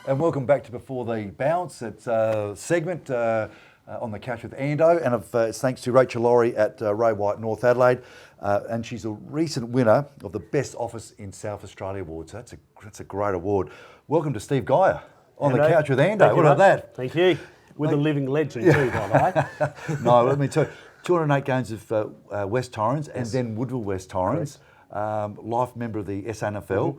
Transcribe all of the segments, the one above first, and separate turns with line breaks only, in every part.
And welcome back to Before the Bounce. It's a segment on the couch with Ando, and it's thanks to Rachel Laurie at Ray White North Adelaide, and she's a recent winner of the Best Office in South Australia Award. So that's a great award. Welcome to Steve Geyer on the couch with Ando. What about that?
Thank you. With a living legend too, by the way.
No, let me tell you, 208 games of West Torrens and then Woodville West Torrens. Life member of the SNFL.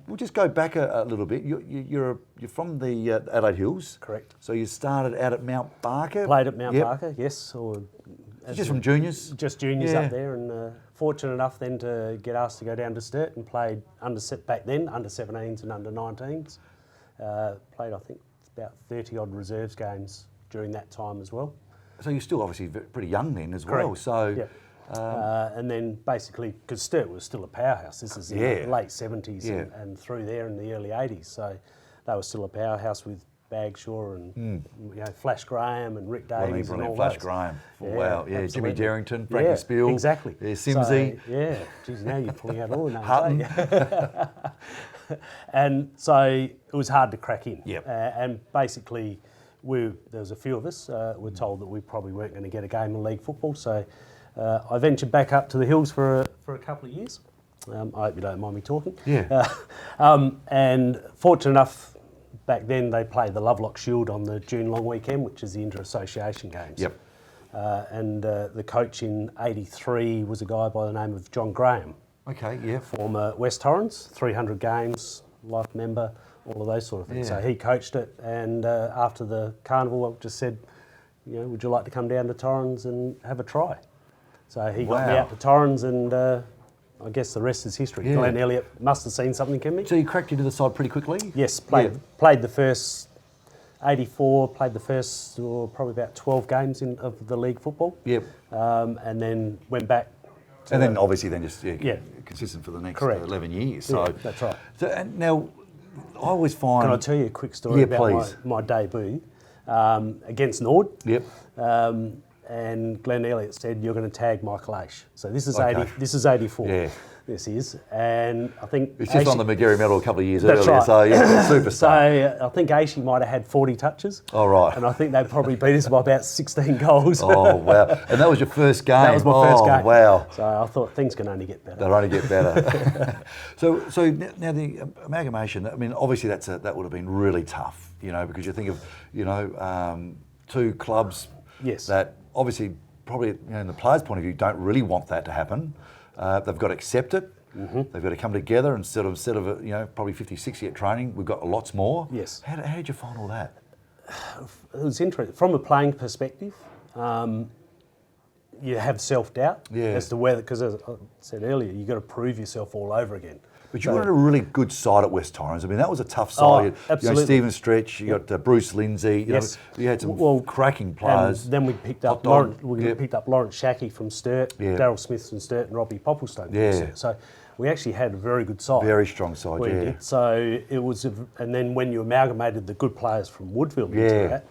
We'll just go back a little bit. You're from the Adelaide Hills.
Correct.
So you started out at Mount Barker.
Played at Mount Barker, yes. Or
just from juniors?
Just juniors up there, and fortunate enough then to get asked to go down to Sturt and played back then, under 17s and under 19s. Played, I think, about 30 odd reserves games during that time as well.
So you're still obviously pretty young then as well.
Correct.
So.
Yeah. And then basically, because Sturt was still a powerhouse, this is in the late 70s and through there in the early 80s, so they were still a powerhouse with Bagshaw and Flash Graham and Rick Davies and all
Flash
those.
Graham.
Yeah,
wow,
absolutely.
Jimmy Darrington, Frankie Spiel.
Exactly.
Yeah, Simsy.
So, geez, now you're pulling out all the names.
Hutton.
And so it was hard to crack in.
Yep.
And basically, there was a few of us were told that we probably weren't going to get a game of league football, so I ventured back up to the hills for a couple of years. I hope you don't mind me talking.
Yeah.
And fortunate enough, back then they played the Lovelock Shield on the June long weekend, which is the inter-association games.
Yep.
And the coach in '83 was a guy by the name of John Graham.
Okay, yeah.
Former West Torrens, 300 games, life member, all of those sort of things.
Yeah.
So he coached it, and after the carnival, I just said, would you like to come down to Torrens and have a try? So he got me out to Torrens, and I guess the rest is history.
Yeah.
Glenn Elliott must have seen something in me.
So you cracked into the side pretty quickly?
Yes, played the first 84, played the first probably about 12 games of the league football.
Yep.
And then went back.
And then obviously just consistent for the next 11 years. So
that's right.
So and now I always find.
Can I tell you a quick story about my debut against Nord?
Yep.
And Glenn Elliott said, "You're going to tag Michael Aish." So this is 80. This is 84.
Yeah.
This is, and I think
it's just on the McGarry medal a couple of years
that's
earlier.
Right.
So yeah, superstar.
So I think Aishi might have had 40 touches.
Oh right.
And I think they probably beat us by about 16 goals.
Oh wow! And that was your first game.
That was my first game.
Wow!
So I thought things can only get better.
They'll only get better. So now the amalgamation. I mean, obviously that would have been really tough, because you think of two clubs that obviously probably in the players' point of view don't really want that to happen. They've got to accept it. Mm-hmm. They've got to come together instead of probably 50, 60 at training. We've got lots more.
Yes.
How did you find all that?
It was interesting from a playing perspective. You have self-doubt as to whether, because as I said earlier, you've got to prove yourself all over again.
But you wanted a really good side at West Torrens. I mean, that was a tough side.
Absolutely.
Stephen Stretch, you got Bruce Lindsay. You had some cracking players.
And then we picked up Lawrence Shackey from Sturt, Darryl Smith from Sturt, and Robbie Popplestone from Sturt. So we actually had a very good side.
Very strong side,
did. So it was, and then when you amalgamated the good players from Woodville into that,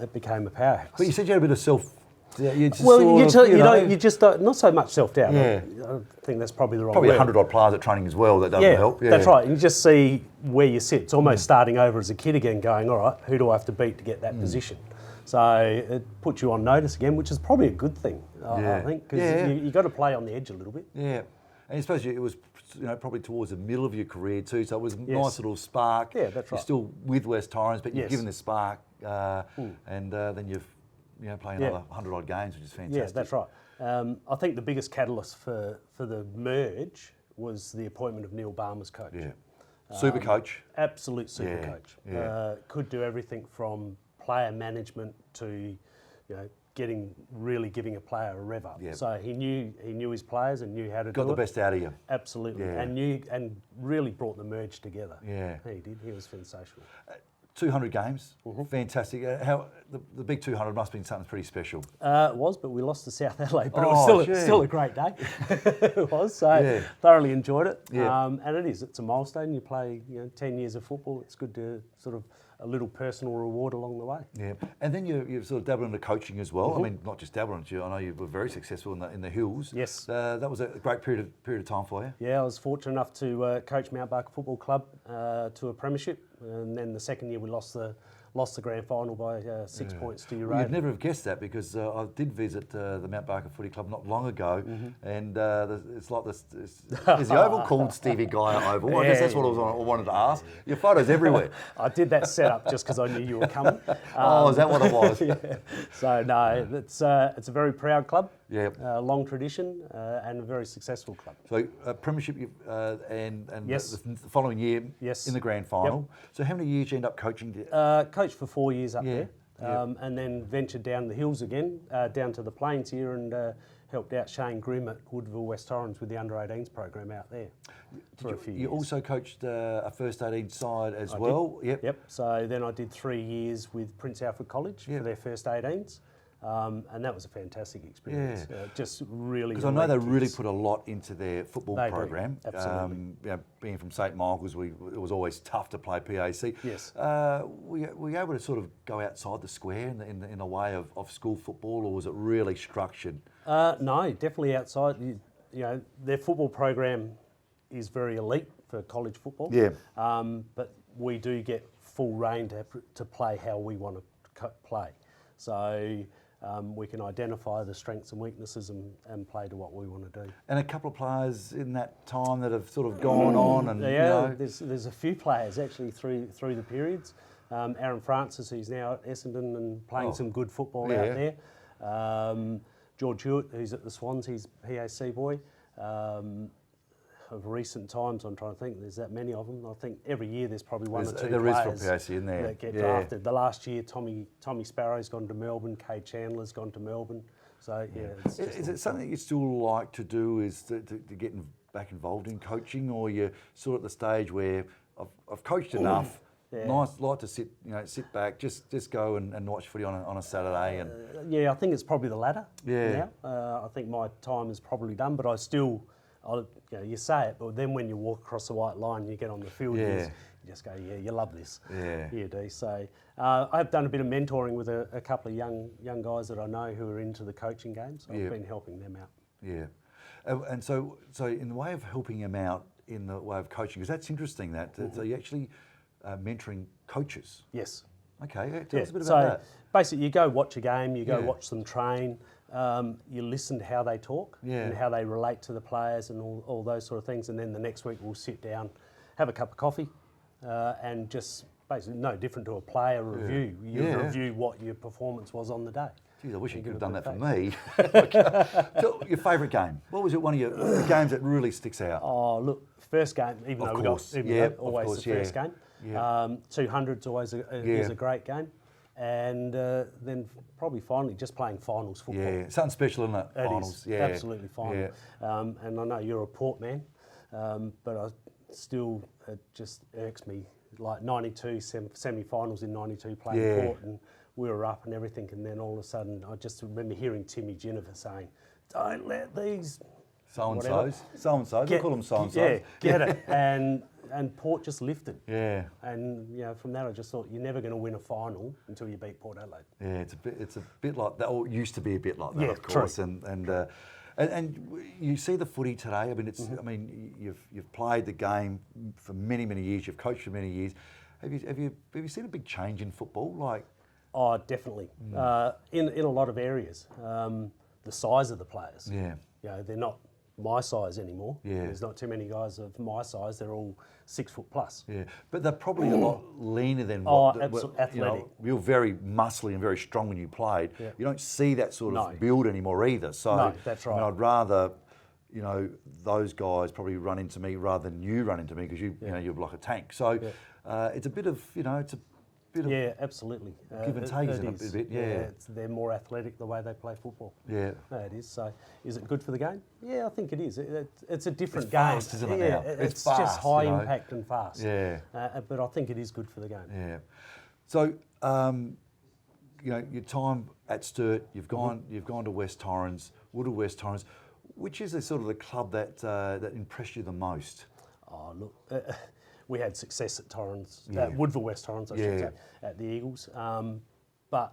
it became a powerhouse.
But you said you had a bit of self.
You just don't, not so much self-doubt.
Yeah.
I think that's probably the wrong
probably
word.
100 odd players at training as well. That doesn't help.
Yeah, that's right. And you just see where you sit. It's almost starting over as a kid again, going, all right, who do I have to beat to get that position? So it puts you on notice again, which is probably a good thing, I think, because you got to play on the edge a little bit.
Yeah, and I suppose it was probably towards the middle of your career too, so it was a nice little spark.
Yeah, that's right.
You're still with West Torrens, but you've given this spark, and then you've playing another 100 odd games, which is fantastic.
Yeah, that's right. I think the biggest catalyst for the merge was the appointment of Neil Balmer as coach.
Yeah, super coach.
Absolute super coach.
Yeah.
Could do everything from player management to, really giving a player a rev up.
Yep.
So he knew his players and knew how to do it.
Got the best out of you.
Absolutely, and really brought the merge together.
Yeah,
he did. He was sensational. 200
games, fantastic. How the big 200 must have been something pretty special.
It was, but we lost to South Adelaide. But it was still a great day. It was, so thoroughly enjoyed it.
Yeah.
And it's a milestone. You play 10 years of football. It's good to sort of a little personal reward along the way.
Yeah, and then you sort of dabbled into coaching as well. I mean, not just dabbled into. I know you were very successful in the hills.
Yes,
that was a great period of time for you.
Yeah, I was fortunate enough to coach Mount Barker Football Club to a premiership, and then the second year we lost the grand final by 6 points to Eurasia.
You'd never have guessed that, because I did visit the Mount Barker Footy Club not long ago, and it's like this. Is the oval called Stevie Guy Oval? I guess that's what I wanted to ask. Your photos everywhere.
I did that setup just because I knew you were coming.
Is that what it was?
Yeah. So no, it's a very proud club.
Yeah.
Long tradition and a very successful club.
So premiership and
yes.
the following year
yes.
in the grand final. Yep. So how many years you end up coaching?
Coached for 4 years up there, and then ventured down the hills again, down to the plains here, and helped out Shane Grimm at Woodville West Torrens with the under-18s program out there for a few years.
You also coached a first 18 side as well?
Did. Yep. So then I did 3 years with Prince Alfred College for their first 18s. And that was a fantastic experience.
Yeah.
Just really.
Because I know they really put a lot into their football program.
Absolutely.
Being from St Michael's, it was always tough to play PAC.
Yes.
Were you able to sort of go outside the square in the way of school football, or was it really structured?
No, definitely outside. You know, their football program is very elite for college football.
Yeah.
But we do get full reign to play how we want to play. So. We can identify the strengths and weaknesses and play to what we want to do.
And a couple of players in that time that have sort of gone on, and
there's a few players actually through the periods. Aaron Francis, who's now at Essendon and playing some good football out there. George Hewitt, who's at the Swans, he's PAC boy. Of recent times, I'm trying to think, there's that many of them. I think every year there's probably one or two players
from PAC in there
that get drafted. The last year, Tommy Sparrow's gone to Melbourne, Kay Chandler's gone to Melbourne. So,
Is it something you still like to do, is to get back involved in coaching, or you're sort of at the stage where I've coached enough, nice, like to sit back, just go and watch footy on a Saturday? And
I think it's probably the latter now. I think my time is probably done, but I still... you say it, but then when you walk across the white line, you get on the field, you just go, you love this. Yeah. You do. So I've done a bit of mentoring with a couple of young guys that I know who are into the coaching game, so I've been helping them out.
Yeah. And so in the way of helping them out in the way of coaching, because that's interesting, so you're actually mentoring coaches.
Yes.
Okay, tell us a bit about that.
Basically, you go watch a game, you go watch them train, you listen to how they talk and how they relate to the players and all those sort of things, and then the next week we'll sit down, have a cup of coffee, and just basically no different to a player review. You review what your performance was on the day.
Geez, I wish you could have done that for me. So, your favourite game? What was it? One of your games that really sticks out?
Oh, look, first game. Even though always the first game. 200's always is a great game. And then probably finally just playing finals football.
Yeah, something special, isn't it? Finals.
It is, absolutely final. Yeah. And I know you're a Port man, but I still, it just irks me. Like 92 semi-finals in 92 playing Port, and we were up and everything, and then all of a sudden I just remember hearing Timmy Chenoweth saying, "Don't let these
so-and-sos, we'll call them so-and-sos."
Yeah, get it. And Port just lifted.
Yeah.
And from that I just thought, you're never going to win a final until you beat Port Adelaide.
Yeah, it's a bit like that, or used to be a bit like that, of course.
True.
And you see the footy today. I mean, I mean, you've played the game for many years. You've coached for many years. Have you seen a big change in football? Like,
oh, definitely. In a lot of areas, the size of the players.
Yeah.
They're not my size anymore.
Yeah.
There's not too many guys of my size. They're all 6 foot plus.
Yeah, but they're probably a lot leaner than
athletic.
You're very muscly and very strong when you played. Yeah. You don't see that sort of build anymore either. So
no, that's right.
I'd rather, those guys probably run into me rather than you run into me, because you're like a tank. So it's a bit of, it's a bit of
absolutely.
Give and take, isn't it? A bit,
they're more athletic the way they play football.
Yeah.
No, it is. So, is it good for the game? Yeah, I think it is. It's a different
game.
Fast,
isn't it? Now?
It's
fast,
just high impact and fast.
Yeah.
But I think it is good for the game.
Yeah. So, your time at Sturt, you've gone to West Torrens, Woodville West Torrens. Which is the club that impressed you the most?
Oh, look. we had success at Torrens, Woodville West Torrens, I should say, at the Eagles. But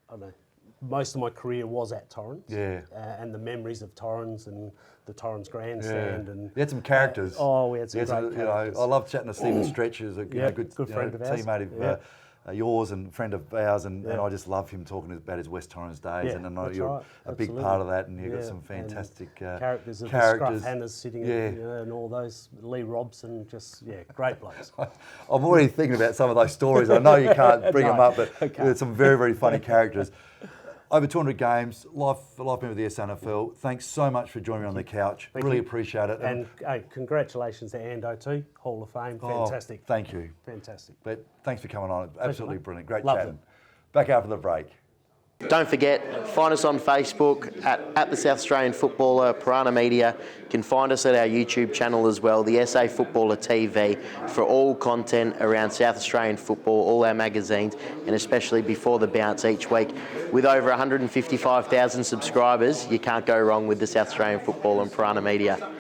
I don't know. Most of my career was at Torrens, and the memories of Torrens and the Torrens grandstand, and
you had some characters.
We had some great characters.
I love chatting to Stephen Stretch, who's a good
friend of ours.
teammate of yours and friend of ours, and I just love him talking about his West Torrens days, and I know you're a big part of that, and you've got some fantastic
characters of the Scruff Hannahs sitting, and all those Lee Robson, just great blokes.
I'm already thinking about some of those stories. I know you can't bring them up, but there's some very, very funny characters. Over 200 games, life member of the SNFL. Thanks so much for joining me on the couch. Really appreciate it.
And congratulations to Ando too, Hall of Fame. Fantastic.
Thank you.
Fantastic.
But thanks for coming on. Absolutely brilliant. Great chatting. Back after the break.
Don't forget, find us on Facebook at the South Australian Footballer, Piranha Media. You can find us at our YouTube channel as well, the SA Footballer TV, for all content around South Australian football, all our magazines, and especially before the bounce each week. With over 155,000 subscribers, you can't go wrong with the South Australian Football and Piranha Media.